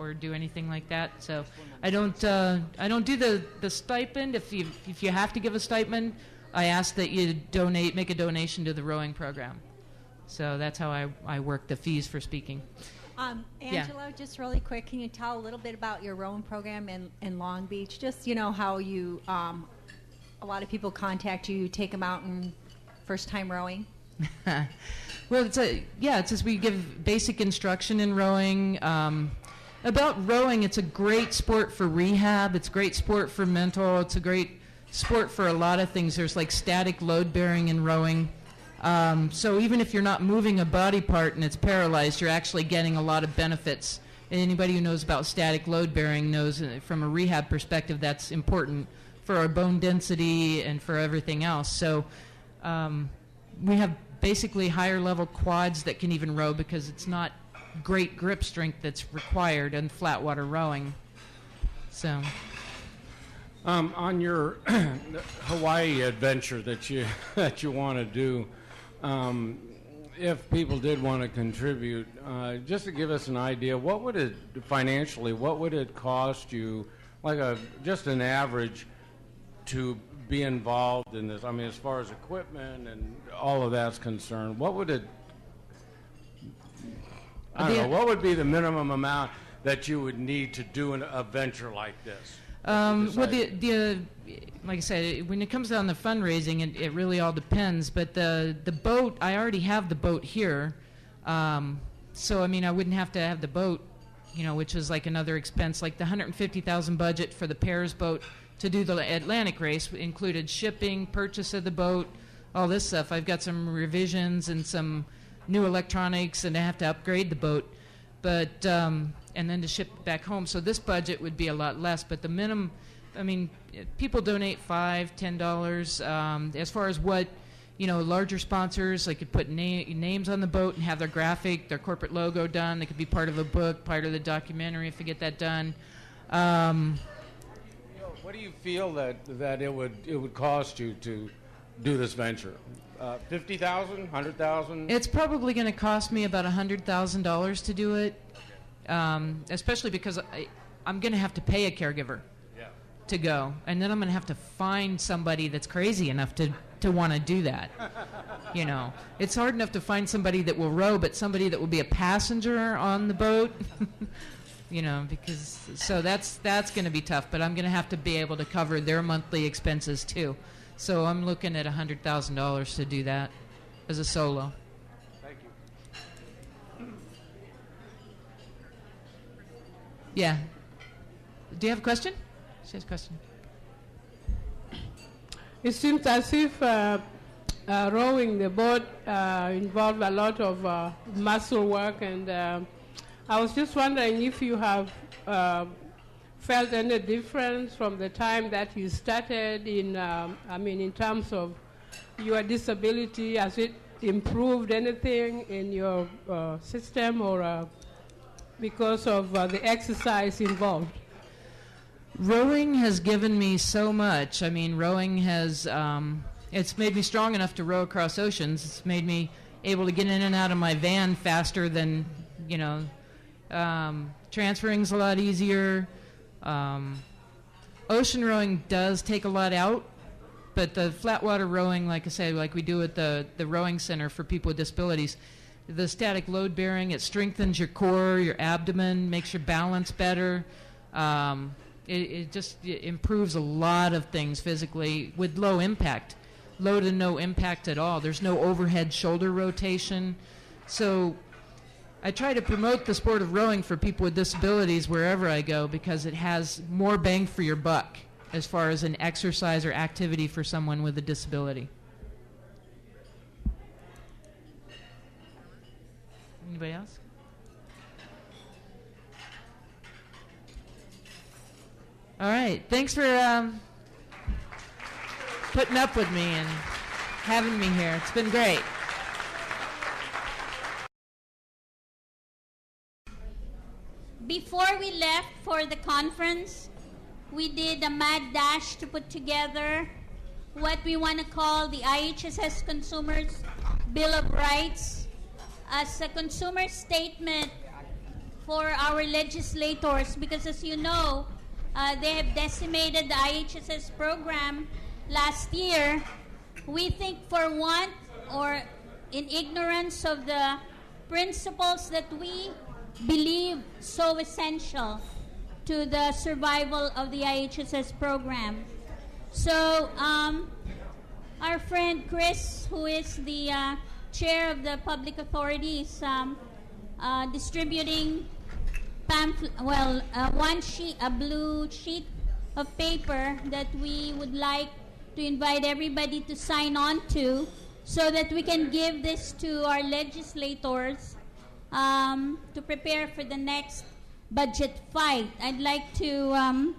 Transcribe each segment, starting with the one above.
or do anything like that. So I don't do the stipend. If you have to give a stipend, I ask that you make a donation to the rowing program. So that's how I work the fees for speaking. Angelo, just really quick, can you tell a little bit about your rowing program in Long Beach? Just, how you, a lot of people contact you, take them out and first time rowing? Well, it's just we give basic instruction in rowing. About rowing, it's a great sport for rehab. It's a great sport for mental. It's a great sport for a lot of things. There's like static load bearing in rowing. So even if you're not moving a body part and it's paralyzed, you're actually getting a lot of benefits. And anybody who knows about static load bearing knows from a rehab perspective that's important for our bone density and for everything else. So we have basically higher level quads that can even row because it's not great grip strength that's required in flat water rowing. So on your Hawaii adventure that you want to do, if people did want to contribute, just to give us an idea, what would it cost you, like just an average, to be involved in this? I mean, as far as equipment and all of that's concerned, what would what would be the minimum amount that you would need to do a venture like this? Well, like I said, when it comes down to fundraising, it really all depends. But the boat, I already have the boat here, so I mean, I wouldn't have to have the boat, which is like another expense. Like the $150,000 budget for the pairs boat to do the Atlantic race included shipping, purchase of the boat, all this stuff. I've got some revisions and some new electronics, and I have to upgrade the boat. But and then to ship it back home. So this budget would be a lot less. But the minimum, I mean, people donate $5, $10. As far as what, larger sponsors, like could put names on the boat and have their graphic, their corporate logo done. They could be part of a book, part of the documentary if we get that done. What do you feel that it would cost you to do this venture? $50,000, $100,000? It's probably going to cost me about $100,000 to do it, especially because I'm going to have to pay a caregiver to go, and then I'm going to have to find somebody that's crazy enough to want to do that. It's hard enough to find somebody that will row, but somebody that will be a passenger on the boat. Because so that's going to be tough, but I'm going to have to be able to cover their monthly expenses too. So I'm looking at $100,000 to do that as a solo. Thank you. Yeah. Do you have a question? She has a question. It seems as if rowing the boat involved a lot of muscle work, and I was just wondering if you have felt any difference from the time that you started in terms of your disability. Has it improved anything in your system, or because of the exercise involved? Rowing has given me so much. I mean, rowing has, it's made me strong enough to row across oceans. It's made me able to get in and out of my van faster than, transferring's a lot easier. Ocean rowing does take a lot out, but the flat water rowing, like I say, like we do at the rowing center for people with disabilities, the static load bearing, it strengthens your core, your abdomen, makes your balance better. It just improves a lot of things physically with low impact, low to no impact at all. There's no overhead shoulder rotation. So I try to promote the sport of rowing for people with disabilities wherever I go because it has more bang for your buck as far as an exercise or activity for someone with a disability. Anybody else? All right. Thanks for putting up with me and having me here. It's been great. Before we left for the conference, we did a mad dash to put together what we want to call the IHSS Consumers Bill of Rights as a consumer statement for our legislators, because as you know, they have decimated the IHSS program last year. We think for want or in ignorance of the principles that we believe so essential to the survival of the IHSS program. So our friend Chris, who is the chair of the public authorities, distributing a blue sheet of paper that we would like to invite everybody to sign on to, so that we can give this to our legislators to prepare for the next budget fight. I'd like to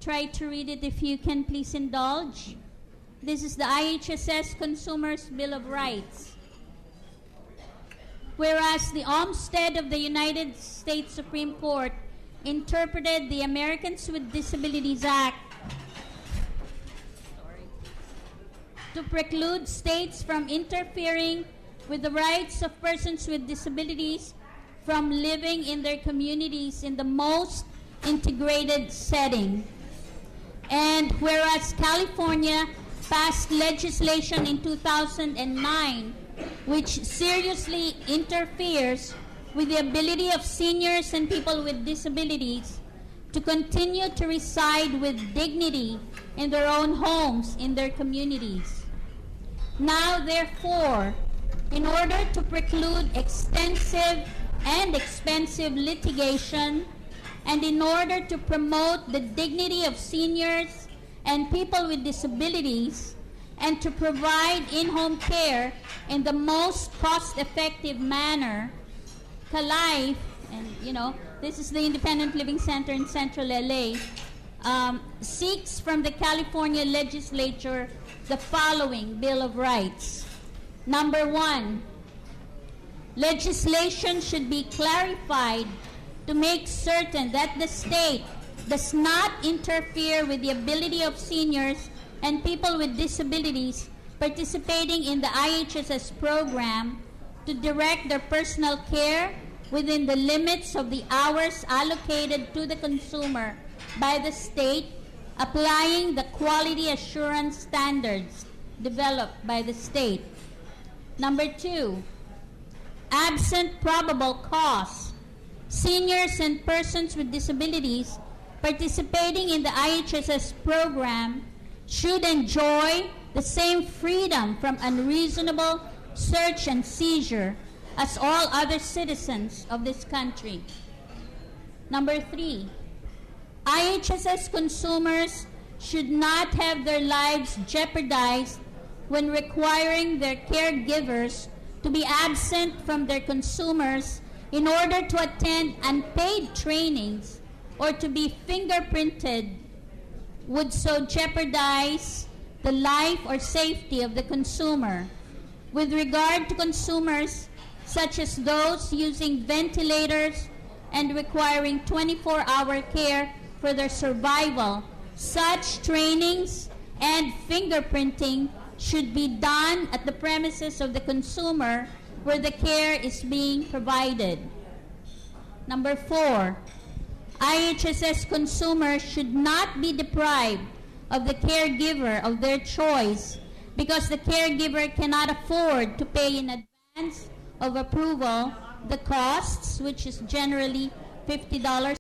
try to read it, if you can please indulge. This is the IHSS Consumers Bill of Rights. Whereas the Olmstead of the United States Supreme Court interpreted the Americans with Disabilities Act to preclude states from interfering with the rights of persons with disabilities from living in their communities in the most integrated setting. And whereas California passed legislation in 2009 which seriously interferes with the ability of seniors and people with disabilities to continue to reside with dignity in their own homes, in their communities. Now, therefore, in order to preclude extensive and expensive litigation, and in order to promote the dignity of seniors and people with disabilities, and to provide in-home care in the most cost-effective manner, CALIFE, and this is the Independent Living Center in Central LA, seeks from the California legislature the following Bill of Rights. Number 1, legislation should be clarified to make certain that the state does not interfere with the ability of seniors and people with disabilities participating in the IHSS program to direct their personal care within the limits of the hours allocated to the consumer by the state, applying the quality assurance standards developed by the state. Number 2, absent probable cause, seniors and persons with disabilities participating in the IHSS program should enjoy the same freedom from unreasonable search and seizure as all other citizens of this country. Number 3, IHSS consumers should not have their lives jeopardized when requiring their caregivers to be absent from their consumers in order to attend unpaid trainings or to be fingerprinted would so jeopardize the life or safety of the consumer. With regard to consumers such as those using ventilators and requiring 24-hour care for their survival, such trainings and fingerprinting should be done at the premises of the consumer where the care is being provided. Number 4, IHSS consumers should not be deprived of the caregiver of their choice because the caregiver cannot afford to pay in advance of approval the costs, which is generally $50